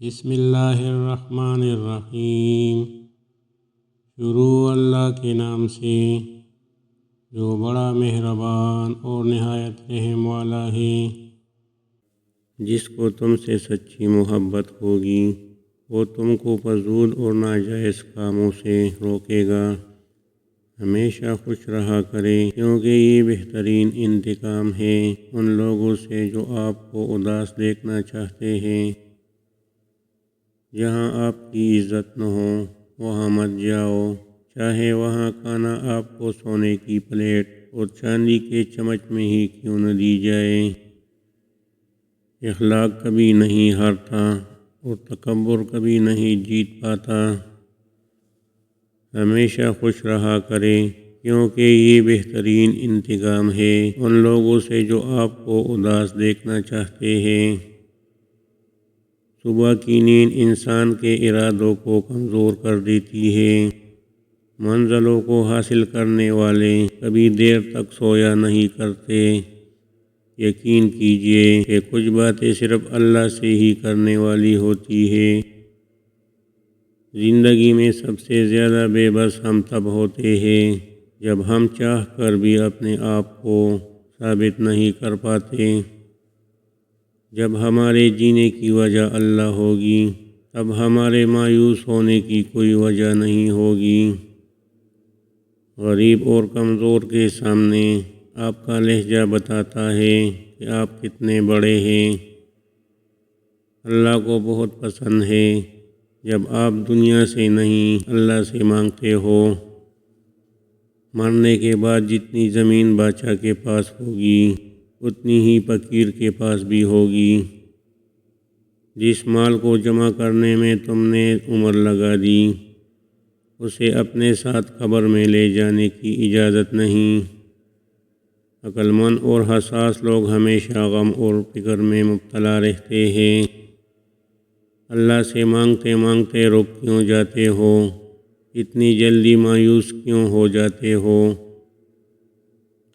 بسم اللہ الرحمن الرحیم۔ شروع اللہ کے نام سے جو بڑا مہربان اور نہایت رحم والا ہے۔ جس کو تم سے سچی محبت ہوگی وہ تم کو فضول اور ناجائز کاموں سے روکے گا۔ ہمیشہ خوش رہا کرے کیونکہ یہ بہترین انتقام ہے ان لوگوں سے جو آپ کو اداس دیکھنا چاہتے ہیں۔ جہاں آپ کی عزت نہ ہو وہاں مت جاؤ، چاہے وہاں کھانا آپ کو سونے کی پلیٹ اور چاندی کے چمچ میں ہی کیوں نہ دی جائے۔ اخلاق کبھی نہیں ہارتا اور تکبر کبھی نہیں جیت پاتا۔ ہمیشہ خوش رہا کرے کیونکہ یہ بہترین انتقام ہے ان لوگوں سے جو آپ کو اداس دیکھنا چاہتے ہیں۔ صبح کی نیند انسان کے ارادوں کو کمزور کر دیتی ہے۔ منزلوں کو حاصل کرنے والے کبھی دیر تک سویا نہیں کرتے۔ یقین کیجیے کہ کچھ باتیں صرف اللہ سے ہی کرنے والی ہوتی ہے۔ زندگی میں سب سے زیادہ بے بس ہم تب ہوتے ہیں جب ہم چاہ کر بھی اپنے آپ کو ثابت نہیں کر پاتے۔ جب ہمارے جینے کی وجہ اللہ ہوگی تب ہمارے مایوس ہونے کی کوئی وجہ نہیں ہوگی۔ غریب اور کمزور کے سامنے آپ کا لہجہ بتاتا ہے کہ آپ کتنے بڑے ہیں۔ اللہ کو بہت پسند ہے جب آپ دنیا سے نہیں اللہ سے مانگتے ہو۔ مرنے کے بعد جتنی زمین بادشاہ کے پاس ہوگی اتنی ہی فقیر کے پاس بھی ہوگی۔ جس مال کو جمع کرنے میں تم نے عمر لگا دی اسے اپنے ساتھ قبر میں لے جانے کی اجازت نہیں۔ عقل مند اور حساس لوگ ہمیشہ غم اور فکر میں مبتلا رہتے ہیں۔ اللہ سے مانگتے مانگتے رک کیوں جاتے ہو؟ اتنی جلدی مایوس کیوں ہو جاتے ہو؟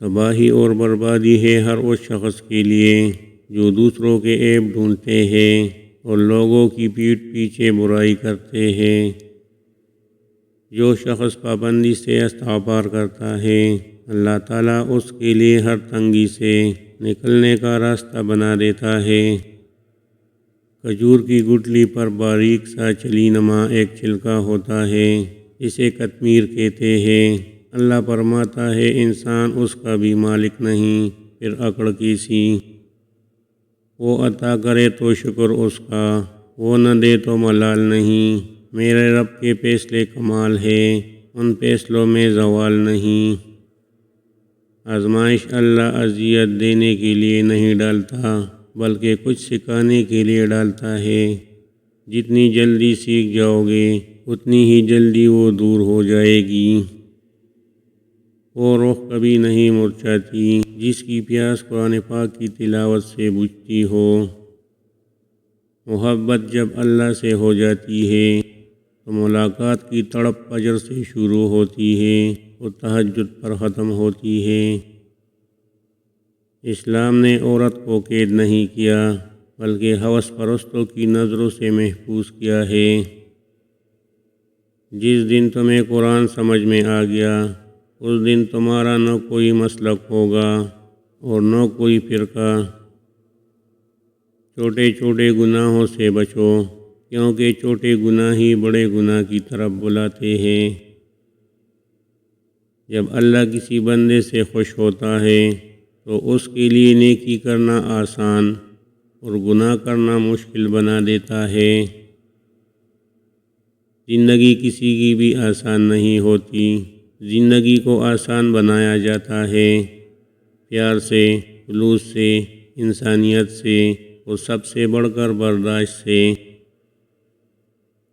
تباہی اور بربادی ہے ہر اس شخص کے لیے جو دوسروں کے عیب ڈھونڈتے ہیں اور لوگوں کی پیٹھ پیچھے برائی کرتے ہیں۔ جو شخص پابندی سے استغفار کرتا ہے اللہ تعالیٰ اس کے لیے ہر تنگی سے نکلنے کا راستہ بنا دیتا ہے۔ کھجور کی گٹلی پر باریک سا چلی نما ایک چھلکا ہوتا ہے اسے قطمیر کہتے ہیں۔ اللہ فرماتا ہے انسان اس کا بھی مالک نہیں پھر عقل کیسی؟ وہ عطا کرے تو شکر اس کا، وہ نہ دے تو ملال نہیں۔ میرے رب کے فیصلے کمال ہے ان فیصلوں میں زوال نہیں۔ آزمائش اللہ اذیت دینے کے لیے نہیں ڈالتا بلکہ کچھ سکھانے کے لیے ڈالتا ہے۔ جتنی جلدی سیکھ جاؤ گے اتنی ہی جلدی وہ دور ہو جائے گی۔ وہ روح کبھی نہیں مرجھاتی جس کی پیاس قرآن پاک کی تلاوت سے بجھتی ہو۔ محبت جب اللہ سے ہو جاتی ہے تو ملاقات کی تڑپ فجر سے شروع ہوتی ہے اور تہجد پر ختم ہوتی ہے۔ اسلام نے عورت کو قید نہیں کیا بلکہ ہوس پرستوں کی نظروں سے محفوظ کیا ہے۔ جس دن تمہیں قرآن سمجھ میں آ گیا اس دن تمہارا نہ کوئی مسلک ہوگا اور نہ کوئی فرقہ۔ چھوٹے چھوٹے گناہوں سے بچو کیونکہ چھوٹے گناہ ہی بڑے گناہ کی طرف بلاتے ہیں۔ جب اللہ کسی بندے سے خوش ہوتا ہے تو اس کے لیے نیکی کرنا آسان اور گناہ کرنا مشکل بنا دیتا ہے۔ زندگی کسی کی بھی آسان نہیں ہوتی، زندگی کو آسان بنایا جاتا ہے پیار سے، خلوص سے، انسانیت سے اور سب سے بڑھ کر برداشت سے۔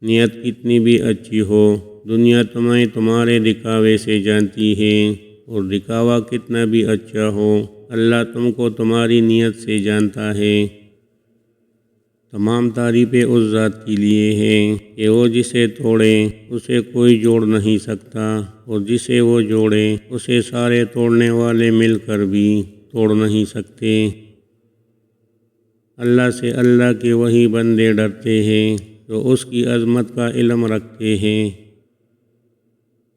نیت کتنی بھی اچھی ہو دنیا تمہیں تمہارے دکھاوے سے جانتی ہے اور دکھاوا کتنا بھی اچھا ہو اللہ تم کو تمہاری نیت سے جانتا ہے۔ تمام تعریفیں اس ذات کے لیے ہیں کہ وہ جسے توڑے اسے کوئی جوڑ نہیں سکتا اور جسے وہ جوڑے اسے سارے توڑنے والے مل کر بھی توڑ نہیں سکتے۔ اللہ سے اللہ کے وہی بندے ڈرتے ہیں جو اس کی عظمت کا علم رکھتے ہیں۔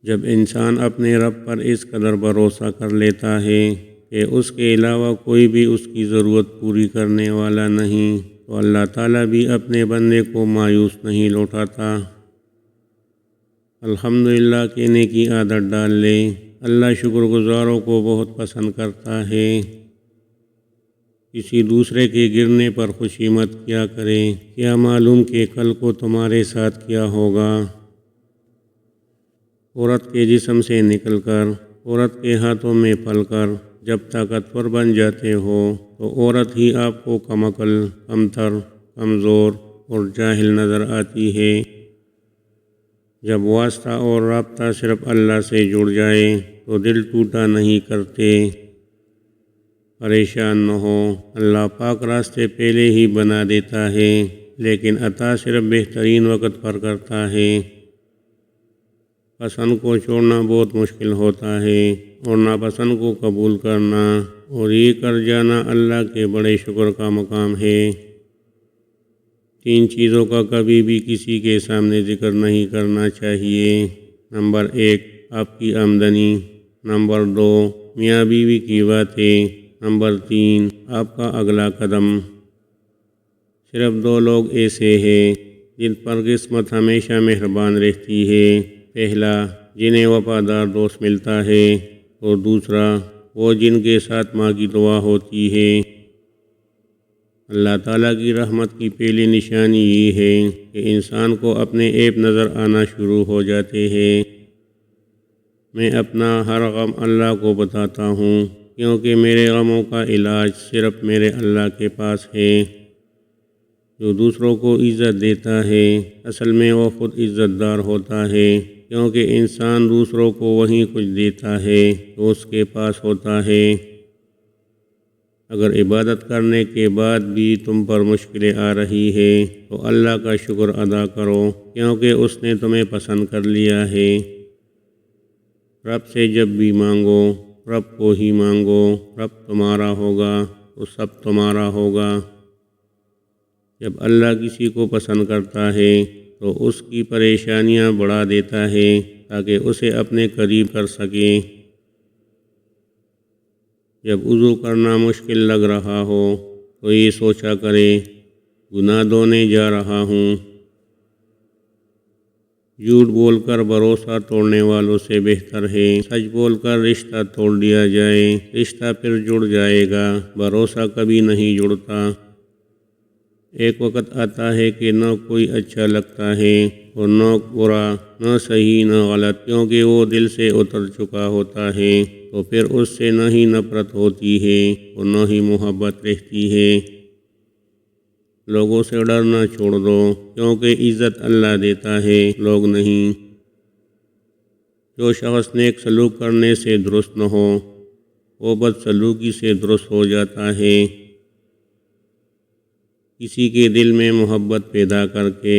جب انسان اپنے رب پر اس قدر بھروسہ کر لیتا ہے کہ اس کے علاوہ کوئی بھی اس کی ضرورت پوری کرنے والا نہیں، تو اللہ تعالیٰ بھی اپنے بندے کو مایوس نہیں لوٹاتا۔ الحمدللہ کہنے کی عادت ڈال لے۔ اللہ شکر گزاروں کو بہت پسند کرتا ہے۔ کسی دوسرے کے گرنے پر خوشی مت کیا کرے، کیا معلوم کہ کل کو تمہارے ساتھ کیا ہوگا۔ عورت کے جسم سے نکل کر عورت کے ہاتھوں میں پل کر جب طاقتور بن جاتے ہو تو عورت ہی آپ کو کم عقل، کمتر، کمزور اور جاہل نظر آتی ہے۔ جب واسطہ اور رابطہ صرف اللہ سے جڑ جائے تو دل ٹوٹا نہیں کرتے۔ پریشان نہ ہو، اللہ پاک راستے پہلے ہی بنا دیتا ہے، لیکن عطا صرف بہترین وقت پر کرتا ہے۔ پسند کو چھوڑنا بہت مشکل ہوتا ہے اور ناپسند کو قبول کرنا اور یہ کر جانا اللہ کے بڑے شکر کا مقام ہے۔ 3 چیزوں کا کبھی بھی کسی کے سامنے ذکر نہیں کرنا چاہیے۔ نمبر 1 آپ کی آمدنی، نمبر 2 میاں بیوی کی باتیں، نمبر 3 آپ کا اگلا قدم۔ صرف 2 لوگ ایسے ہیں جن پر قسمت ہمیشہ مہربان رہتی ہے۔ پہلا جنہیں وفادار دوست ملتا ہے اور دوسرا وہ جن کے ساتھ ماں کی دعا ہوتی ہے۔ اللہ تعالیٰ کی رحمت کی پہلی نشانی یہ ہے کہ انسان کو اپنے عیب نظر آنا شروع ہو جاتے ہیں۔ میں اپنا ہر غم اللہ کو بتاتا ہوں کیونکہ میرے غموں کا علاج صرف میرے اللہ کے پاس ہے۔ جو دوسروں کو عزت دیتا ہے اصل میں وہ خود عزت دار ہوتا ہے، کیونکہ انسان دوسروں کو وہی کچھ دیتا ہے جو اس کے پاس ہوتا ہے۔ اگر عبادت کرنے کے بعد بھی تم پر مشکلیں آ رہی ہے تو اللہ کا شکر ادا کرو، کیونکہ اس نے تمہیں پسند کر لیا ہے۔ رب سے جب بھی مانگو رب کو ہی مانگو، رب تمہارا ہوگا تو سب تمہارا ہوگا۔ جب اللہ کسی کو پسند کرتا ہے تو اس کی پریشانیاں بڑھا دیتا ہے تاکہ اسے اپنے قریب کر سکے۔ جب وضو کرنا مشکل لگ رہا ہو تو یہ سوچا کرے گناہ دھونے جا رہا ہوں۔ جھوٹ بول کر بھروسہ توڑنے والوں سے بہتر ہے سچ بول کر رشتہ توڑ دیا جائے۔ رشتہ پھر جڑ جائے گا، بھروسہ کبھی نہیں جڑتا۔ ایک وقت آتا ہے کہ نہ کوئی اچھا لگتا ہے اور نہ برا، نہ صحیح نہ غلط، کیونکہ وہ دل سے اتر چکا ہوتا ہے۔ تو پھر اس سے نہ ہی نفرت ہوتی ہے اور نہ ہی محبت رہتی ہے۔ لوگوں سے ڈرنا چھوڑ دو، کیونکہ عزت اللہ دیتا ہے، لوگ نہیں۔ جو شخص نیک سلوک کرنے سے درست نہ ہو وہ بد سلوکی سے درست ہو جاتا ہے۔ کسی کے دل میں محبت پیدا کر کے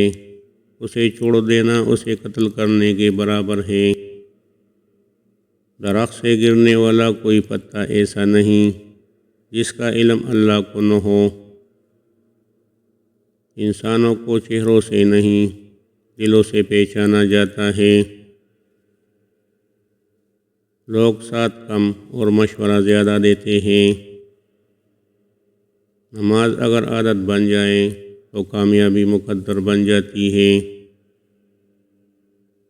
اسے چھوڑ دینا اسے قتل کرنے کے برابر ہے۔ درخت سے گرنے والا کوئی پتا ایسا نہیں جس کا علم اللہ کو نہ ہو۔ انسانوں کو چہروں سے نہیں دلوں سے پہچانا جاتا ہے۔ لوگ ساتھ کم اور مشورہ زیادہ دیتے ہیں۔ نماز اگر عادت بن جائے تو کامیابی مقدر بن جاتی ہے۔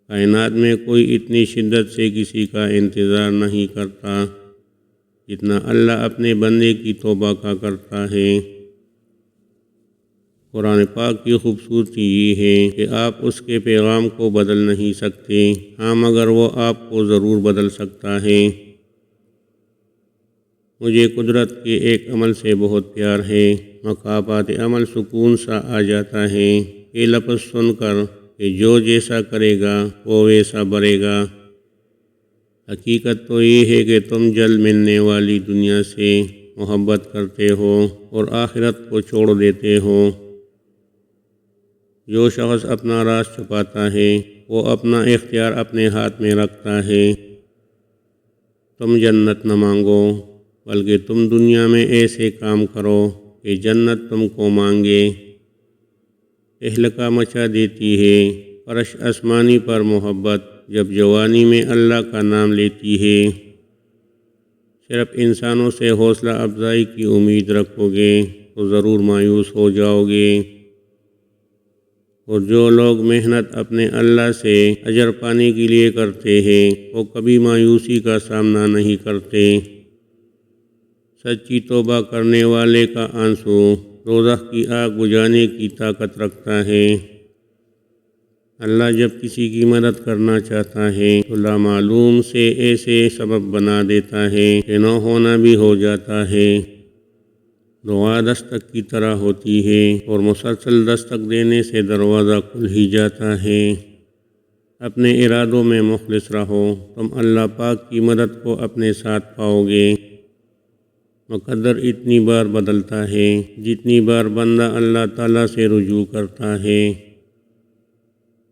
کائنات میں کوئی اتنی شدت سے کسی کا انتظار نہیں کرتا جتنا اللہ اپنے بندے کی توبہ کا کرتا ہے۔ قرآن پاک کی خوبصورتی یہ ہے کہ آپ اس کے پیغام کو بدل نہیں سکتے، ہاں مگر وہ آپ کو ضرور بدل سکتا ہے۔ مجھے قدرت کے ایک عمل سے بہت پیار ہے، مقامات عمل سکون سا آ جاتا ہے۔ یہ لفظ سن کر کہ جو جیسا کرے گا وہ ویسا بھرے گا۔ حقیقت تو یہ ہے کہ تم جلد ملنے والی دنیا سے محبت کرتے ہو اور آخرت کو چھوڑ دیتے ہو۔ جو شخص اپنا راز چھپاتا ہے وہ اپنا اختیار اپنے ہاتھ میں رکھتا ہے۔ تم جنت نہ مانگو بلکہ تم دنیا میں ایسے کام کرو کہ جنت تم کو مانگے، تہلکہ مچا دیتی ہے فرش آسمانی پر محبت جب جوانی میں اللہ کا نام لیتی ہے۔ صرف انسانوں سے حوصلہ افزائی کی امید رکھو گے تو ضرور مایوس ہو جاؤ گے، اور جو لوگ محنت اپنے اللہ سے اجر پانے کے لیے کرتے ہیں وہ کبھی مایوسی کا سامنا نہیں کرتے۔ سچی توبہ کرنے والے کا آنسو دوزخ کی آگ بجھانے کی طاقت رکھتا ہے۔ اللہ جب کسی کی مدد کرنا چاہتا ہے تو لامعلوم سے ایسے سبب بنا دیتا ہے کہ نہ ہونا بھی ہو جاتا ہے۔ دعا دستک کی طرح ہوتی ہے اور مسلسل دستک دینے سے دروازہ کھل ہی جاتا ہے۔ اپنے ارادوں میں مخلص رہو، تم اللہ پاک کی مدد کو اپنے ساتھ پاؤ گے۔ مقدر اتنی بار بدلتا ہے جتنی بار بندہ اللہ تعالیٰ سے رجوع کرتا ہے۔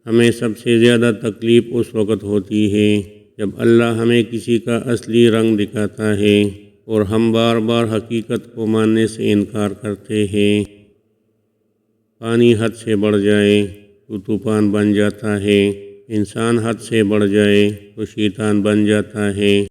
ہمیں سب سے زیادہ تکلیف اس وقت ہوتی ہے جب اللہ ہمیں کسی کا اصلی رنگ دکھاتا ہے اور ہم بار بار حقیقت کو ماننے سے انکار کرتے ہیں۔ پانی حد سے بڑھ جائے تو طوفان بن جاتا ہے، انسان حد سے بڑھ جائے تو شیطان بن جاتا ہے۔